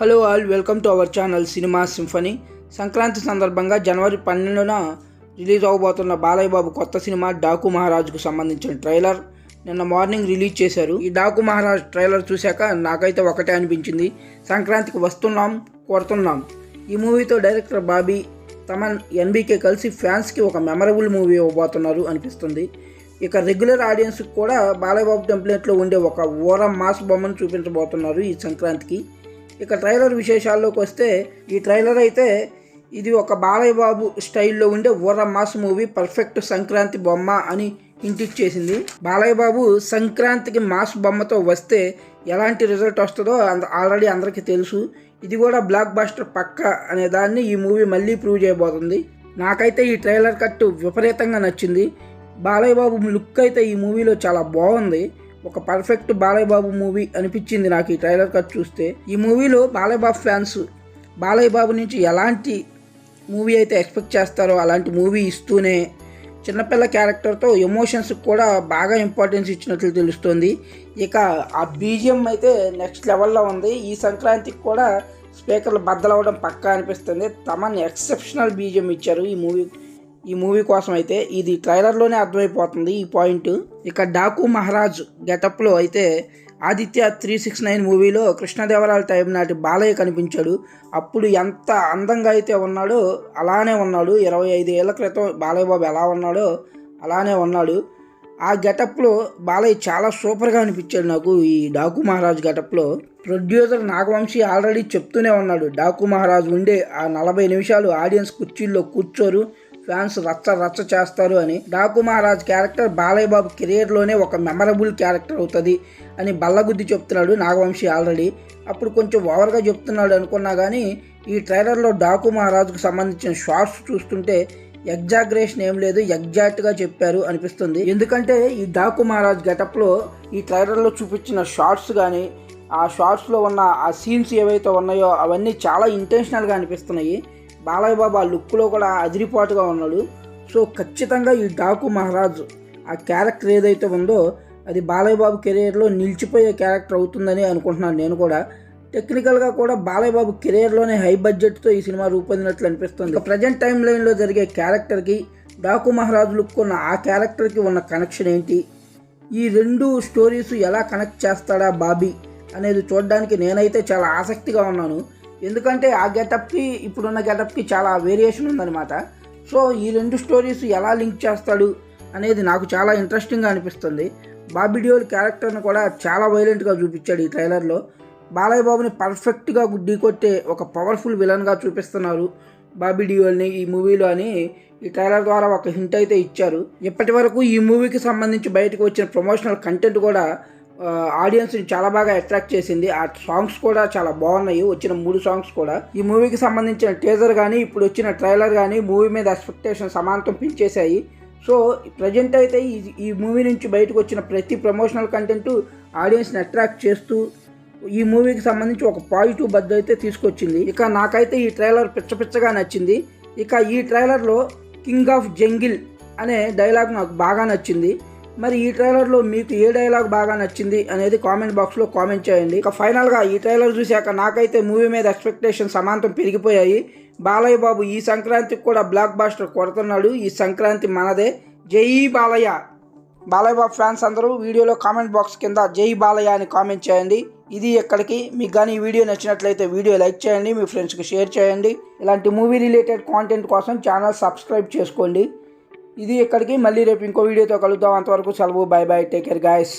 Hello all, welcome to our channel cinema symphony. Sankranti సందర్భంగా జనవరి 12న release అవబోతున్న Balayya Babu కొత్త cinema Daaku మహారాజ్కు సంబంధించిన trailer నిన్న మార్నింగ్ రిలీజ్ చేశారు. ఈ డాకు మహారాజ్ ట్రైలర్ చూశాక నాకైతే ఒకటే అనిపించింది, సంక్రాంతికి వస్తున్నాం, కొడుతున్నాం. ఈ మూవీతో డైరెక్టర్ బాబీ, తమన్, ఎన్బీకే కలిసి ఫ్యాన్స్కి ఒక మెమరబుల్ మూవీ ఇవ్వబోతున్నారు అనిపిస్తుంది. ఇక రెగ్యులర్ ఆడియన్స్కి కూడా బాలయ్య బాబు టెంప్లెట్లో ఉండే ఒక ఓరం మాస్ బొమ్మను చూపించబోతున్నారు ఈ సంక్రాంతికి. ఇక ట్రైలర్ విశేషాల్లోకి వస్తే, ఈ ట్రైలర్ అయితే ఇది ఒక బాలయ్య బాబు స్టైల్లో ఉండే Oram mass movie, perfect Sankranti బొమ్మ అని హింట్ ఇచ్చేసింది. బాలయ్య బాబు సంక్రాంతికి మాస్ బొమ్మతో వస్తే ఎలాంటి రిజల్ట్ వస్తుందో ఆల్రెడీ అందరికీ తెలుసు. ఇది కూడా బ్లాక్ బాస్టర్ పక్క అనే దాన్ని ఈ మూవీ మళ్ళీ ప్రూవ్ చేయబోతుంది. నాకైతే ఈ ట్రైలర్ కట్ విపరీతంగా నచ్చింది. బాలయ్య బాబు లుక్ అయితే ఈ మూవీలో చాలా బాగుంది. ఒక పర్ఫెక్ట్ బాలయ్య బాబు మూవీ అనిపించింది నాకు ఈ ట్రైలర్ కట్ చూస్తే. ఈ మూవీలో బాలయ్య బాబు ఫ్యాన్స్ బాలయ్య బాబు నుంచి ఎలాంటి మూవీ అయితే ఎక్స్పెక్ట్ చేస్తారో అలాంటి మూవీ ఇస్తూనే చిన్నపిల్ల క్యారెక్టర్తో ఎమోషన్స్కి కూడా బాగా ఇంపార్టెన్స్ ఇచ్చినట్లు తెలుస్తుంది. ఇక ఆ బీజిఎం అయితే నెక్స్ట్ లెవెల్లో ఉంది. ఈ సంక్రాంతికి కూడా స్పీకర్లు బద్దలవ్వడం పక్కా అనిపిస్తుంది. తమన్ ఎక్సెప్షనల్ బీజిఎం ఇచ్చారు ఈ మూవీ కోసం. అయితే ఇది ట్రైలర్లోనే అర్థమైపోతుంది ఈ పాయింట్. ఇక డాకు మహారాజ్ గెటప్లో అయితే ఆదిత్య 369 మూవీలో కృష్ణదేవరాయల టైం నాటి బాలయ్య కనిపించాడు. అప్పుడు ఎంత అందంగా అయితే ఉన్నాడో అలానే ఉన్నాడు. 25 ఏళ్ల క్రితం బాలయ్య బాబు ఎలా ఉన్నాడో అలానే ఉన్నాడు. ఆ గెటప్లో బాలయ్య చాలా సూపర్గా అనిపించాడు నాకు ఈ డాకు మహారాజ్ గెటప్లో. ప్రొడ్యూసర్ నాగవంశీ ఆల్రెడీ చెప్తూనే ఉన్నాడు, డాకు మహారాజ్ ఉండే ఆ 40 నిమిషాలు ఆడియన్స్ కుర్చీల్లో కూర్చోరు, ఫ్యాన్స్ రచ్చ చేస్తారు అని. డాకు మహారాజ్ క్యారెక్టర్ బాలయ్య బాబు కెరియర్లోనే ఒక మెమరబుల్ క్యారెక్టర్ అవుతుంది అని బల్లగుద్ది చెప్తున్నాడు నాగవంశీ ఆల్రెడీ. అప్పుడు కొంచెం ఓవర్గా చెప్తున్నాడు అనుకున్నా కానీ ఈ ట్రైలర్లో డాకు మహారాజ్కు సంబంధించిన షార్ట్స్ చూస్తుంటే ఎగ్జాగ్రేషన్ ఏం లేదు, ఎగ్జాక్ట్గా చెప్పారు అనిపిస్తుంది. ఎందుకంటే ఈ డాకు మహారాజ్ గెటప్లో ఈ ట్రైలర్లో చూపించిన షార్ట్స్ కానీ ఆ షార్ట్స్లో ఉన్న ఆ సీన్స్ ఏవైతే ఉన్నాయో అవన్నీ చాలా ఇంటెన్షనల్గా అనిపిస్తున్నాయి. బాలయ్య బాబు ఆ లుక్లో కూడా అదిరిపాటుగా ఉన్నాడు. సో ఖచ్చితంగా ఈ డాకు మహారాజ్ ఆ క్యారెక్టర్ ఏదైతే ఉందో అది బాలయ్య బాబు కెరీర్లో నిలిచిపోయే క్యారెక్టర్ అవుతుందని అనుకుంటున్నాను నేను కూడా. టెక్నికల్గా కూడా బాలయ్య బాబు కెరీర్లోనే హై బడ్జెట్తో ఈ సినిమా రూపొందినట్లు అనిపిస్తుంది. ప్రజెంట్ టైం లైన్లో జరిగే క్యారెక్టర్కి డాకు మహారాజ్ లుక్ ఉన్న ఆ క్యారెక్టర్కి ఉన్న కనెక్షన్ ఏంటి, ఈ రెండు స్టోరీస్ ఎలా కనెక్ట్ చేస్తాడా బాబీ అనేది చూడడానికి నేనైతే చాలా ఆసక్తిగా ఉన్నాను. ఎందుకంటే ఆ గెటప్కి ఇప్పుడున్న గెటప్కి చాలా వేరియేషన్ ఉందన్నమాట. సో ఈ రెండు స్టోరీస్ ఎలా లింక్ చేస్తాడు అనేది నాకు చాలా ఇంట్రెస్టింగ్గా అనిపిస్తుంది. బాబీ డియోల్ క్యారెక్టర్ని కూడా చాలా వైలెంట్గా చూపించాడు ఈ ట్రైలర్లో. బాలయ్య బాబుని పర్ఫెక్ట్గా ఢీకొట్టే ఒక పవర్ఫుల్ విలన్గా చూపిస్తున్నారు బాబీ డియోల్ని ఈ మూవీలో అని ఈ ట్రైలర్ ద్వారా ఒక హింట్ అయితే ఇచ్చారు. ఇప్పటి వరకు ఈ మూవీకి సంబంధించి బయటకు వచ్చిన ప్రమోషనల్ కంటెంట్ కూడా ఆడియన్స్ని చాలా బాగా అట్రాక్ట్ చేసింది. ఆ సాంగ్స్ కూడా చాలా బాగున్నాయి, వచ్చిన 3 సాంగ్స్ కూడా. ఈ మూవీకి సంబంధించిన టీజర్ కానీ ఇప్పుడు వచ్చిన ట్రైలర్ కానీ మూవీ మీద ఎక్స్పెక్టేషన్ సమాంతం పెంచేశాయి. సో ప్రజెంట్ అయితే ఈ మూవీ నుంచి బయటకు వచ్చిన ప్రతి ప్రమోషనల్ కంటెంట్ ఆడియన్స్ని అట్రాక్ట్ చేస్తూ ఈ మూవీకి సంబంధించి ఒక పాజిటివ్ బజ్ అయితే తీసుకొచ్చింది. ఇక నాకైతే ఈ ట్రైలర్ పిచ్చగా నచ్చింది. ఇక ఈ ట్రైలర్లో కింగ్ ఆఫ్ జంగిల్ అనే డైలాగ్ నాకు బాగా నచ్చింది. మరి ఈ ట్రైలర్లో మీకు ఏ డైలాగ్ బాగా నచ్చింది అనేది కామెంట్ బాక్స్లో కామెంట్ చేయండి. ఇక ఫైనల్గా ఈ ట్రైలర్ చూశాక నాకైతే మూవీ మీద ఎక్స్పెక్టేషన్ సమాంతం పెరిగిపోయాయి. బాలయ్య బాబు ఈ సంక్రాంతికి కూడా బ్లాక్ బాస్టర్ కొడుతున్నాడు. ఈ సంక్రాంతి మనదే, జై బాలయ్య. బాలయ్య బాబు ఫ్యాన్స్ అందరూ వీడియోలో కామెంట్ బాక్స్ కింద జై బాలయ్య అని కామెంట్ చేయండి. ఇది ఎక్కడికి మీకు కానీ ఈ వీడియో నచ్చినట్లయితే వీడియో లైక్ చేయండి, మీ ఫ్రెండ్స్కి షేర్ చేయండి. ఇలాంటి మూవీ రిలేటెడ్ కాంటెంట్ కోసం ఛానల్ సబ్స్క్రైబ్ చేసుకోండి. ఇది ఎక్కడికి, మళ్ళీ రేపు ఇంకో వీడియోతో కలుద్దాం. అంతవరకు సెలవు, by by, take care guys.